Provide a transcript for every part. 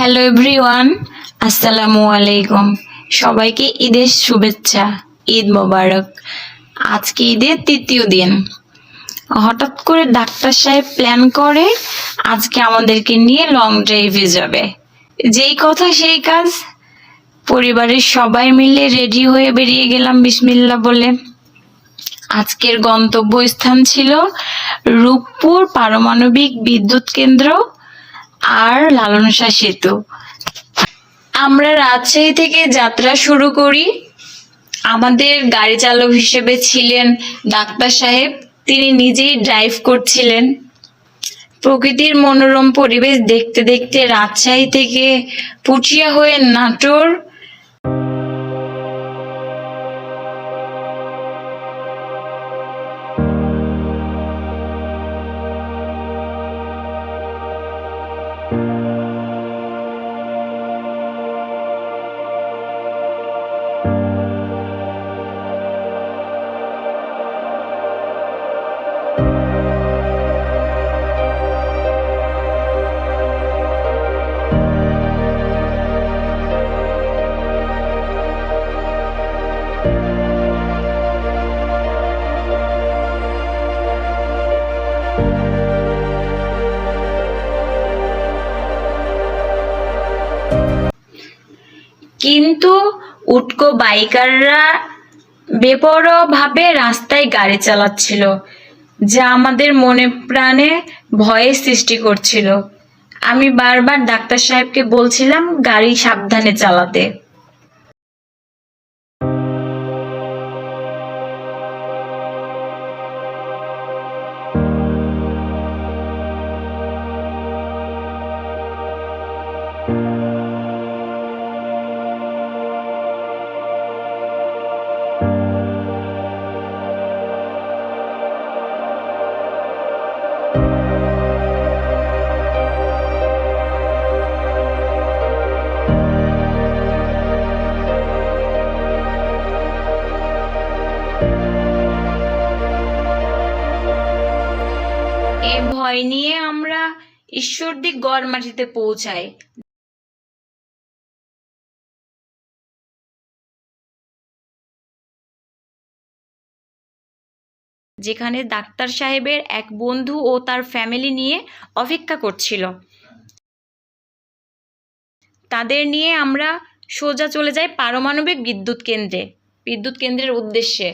Hello everyone, আসসালামু আলাইকুম। সবাইকে ঈদের শুভেচ্ছা। ঈদ মোবারক। আজকে ঈদের তৃতীয় দিন। হঠাৎ করে ডাক্তার সাহেব প্ল্যান করে আজকে আমাদেরকে নিয়ে লং ড্রাইভে যাবে। যেই কথা সেই কাজ। পরিবারের সবাই মিলে রেডি হয়ে বেরিয়ে গেলাম বিসমিল্লাহ বলে। আজকের গন্তব্যস্থান ছিল রূপপুর পারমাণবিক বিদ্যুৎ কেন্দ্র আর লালন শাহ সেতু। আমরা রাজশাহী থেকে যাত্রা শুরু করি। আমাদের গাড়ি চালক হিসেবে ছিলেন ডাক্তার সাহেব। তিনি নিজেই ড্রাইভ করছিলেন। প্রকৃতির মনোরম পরিবেশ দেখতে দেখতে রাজশাহী থেকে পুঠিয়া হয়ে নাটোর, কিন্তু উটকো বাইকাররা বেপরোয়াভাবে রাস্তায় গাড়ি চালাচ্ছিল, যা আমাদের মনে প্রাণে ভয়ের সৃষ্টি করছিল। আমি বারবার ডাক্তার সাহেবকে বলছিলাম গাড়ি সাবধানে চালাতে। এ ভয় নিয়ে আমরা ঈশ্বরদী গড় মাটিতে পৌঁছাই, যেখানে ডাক্তার সাহেবের এক বন্ধু ও তার ফ্যামিলি নিয়ে অপেক্ষা করছিল। তাদের নিয়ে আমরা সোজা চলে যাই পারমাণবিক বিদ্যুৎ কেন্দ্রের উদ্দেশ্যে।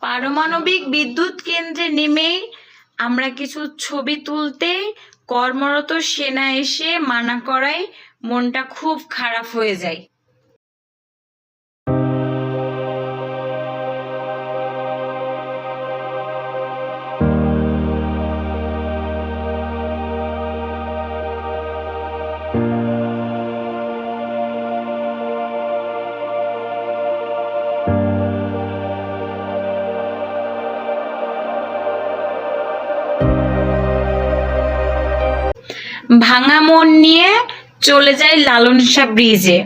পারমাণবিক বিদ্যুৎ কেন্দ্রে নেমেই আমরা কিছু ছবি তুলতে কর্মরত সেনা এসে মানা করায় মনটা খুব খারাপ হয়ে যায়। ভাঙা মন নিয়ে চলে যাই লালন শাহ ব্রিজে।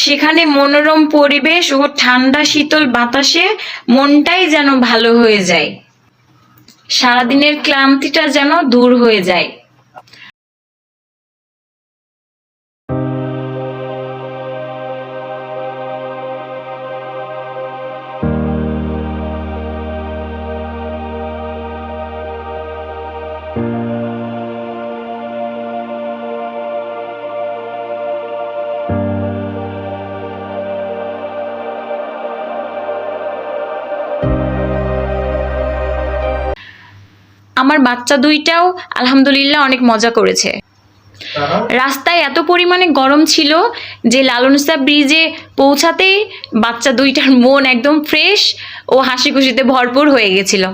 সেখানে মনোরম পরিবেশ ও ঠান্ডা শীতল বাতাসে মনটাই যেন ভালো হয়ে যায়, সারাদিনের ক্লান্তিটা যেন দূর হয়ে যায়। আমার বাচ্চা দুইটাও আলহামদুলিল্লাহ অনেক মজা করেছে। রাস্তায় এত পরিমাণে গরম ছিল যে লালনসা ব্রিজে পৌঁছাতেই বাচ্চা দুইটার মন একদম ফ্রেশ ও হাসি খুশিতে ভরপুর হয়ে গেছিল।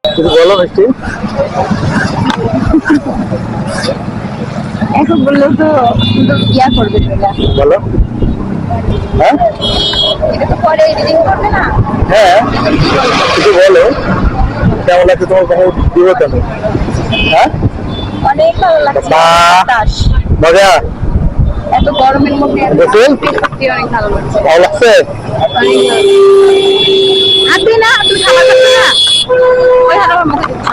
কিছু বলো মিষ্টি। এখন বললেও তো ইয়া করবে না, বলো। হ্যাঁ এটা তো পরে এডিটিং করবে না। হ্যাঁ কিছু বলো, কেমন লাগছে তোমার কখন দিব কেন? হ্যাঁ অনেক ভালো লাগছে, বাতাস মজা, এত গরমের মধ্যে গোসল? সত্যি অনেক ভালো লাগছে। ভালো লাগছে? আপনি না আপনি খাবার খাচ্ছেন না, ওই হাত আমার মুখে দিচ্ছ।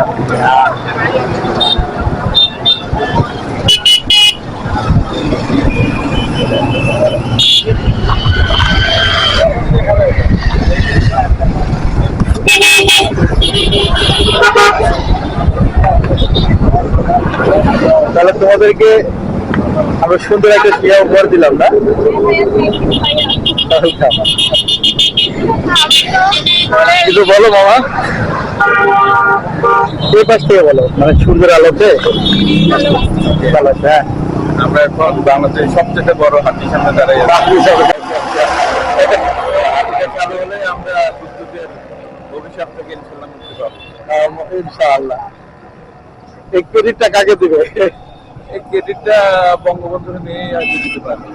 তাহলে তোমাদেরকে আমরা সুন্দর একটা শিয়া উপহার দিলাম না? কিছু বলো মামা, এই পাশ থেকে বলো, মানে সূর্যের আলোতে ভালো আছে। হ্যাঁ আমরা এখন বাংলাদেশের সবচেয়ে বড় হাতির সামনে দাঁড়িয়ে আছি। আপনি সব হাতিটা চালু হলে আমরা বিদ্যুতের অভিশাপ থেকে ইনশাল্লাহ মুক্তি পাবো। ইনশাআল্লাহ। এই ক্রেডিটটা কাকে দিবে? এই ক্রেডিটটা বঙ্গবন্ধুকে নিয়ে আগে দিতে পারবে।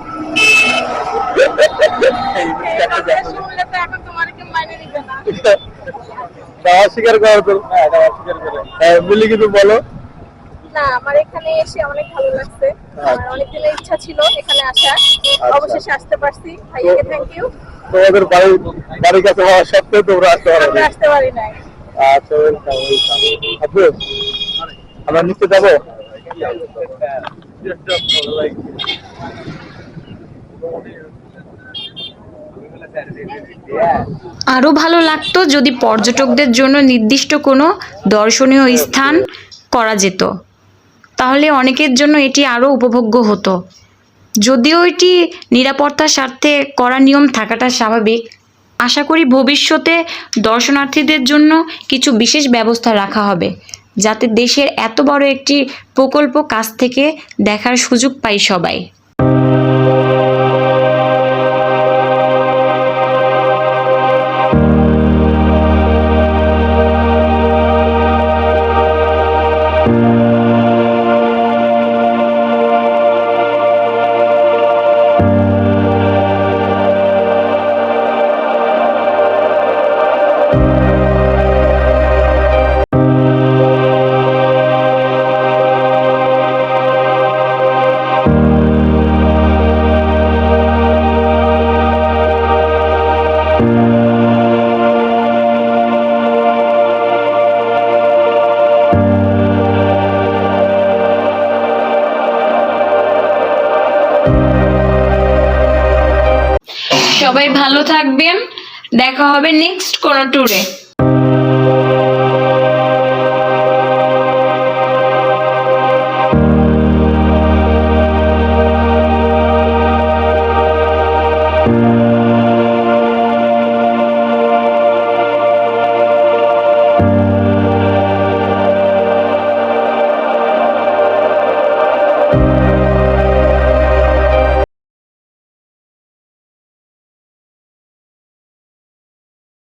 শুনলে তো এখন তোমার কেউ মাইনে নিবে না। দাওয়া স্বীকার করার তো। হ্যাঁ, এটা অস্বীকার করে। মিলি কিছু বলো। না, আমার এখানে এসে অনেক ভালো লাগছে, আমার অনেক দিনের ইচ্ছা ছিল এখানে আসার, অবশেষে আসতে পারছি। ভাইয়াকে থ্যাংক ইউ। তোমাদের বাড়ির কাছে হওয়া সত্ত্বেও তোমরা আসতে পারো। আমরা আসতে পারি নাই। আচ্ছা ওয়েলকাম ওয়েলকাম। আপু আমরা নিচে যাবো? আরো ভালো লাগতো যদি পর্যটকদের জন্য নির্দিষ্ট কোনো দর্শনীয় স্থান করা যেত, তাহলে অনেকের জন্য এটি আরো উপভোগ্য হতো। যদিও এটি নিরাপত্তার স্বার্থে করা নিয়ম থাকাটা স্বাভাবিক, আশা করি ভবিষ্যতে দর্শনার্থীদের জন্য কিছু বিশেষ ব্যবস্থা রাখা হবে, যাতে দেশের এত বড় একটি প্রকল্প কাছ থেকে দেখার সুযোগ পায় সবাই। সবাই ভালো থাকবেন, দেখা হবে নেক্সট কোনো ট্যুরে।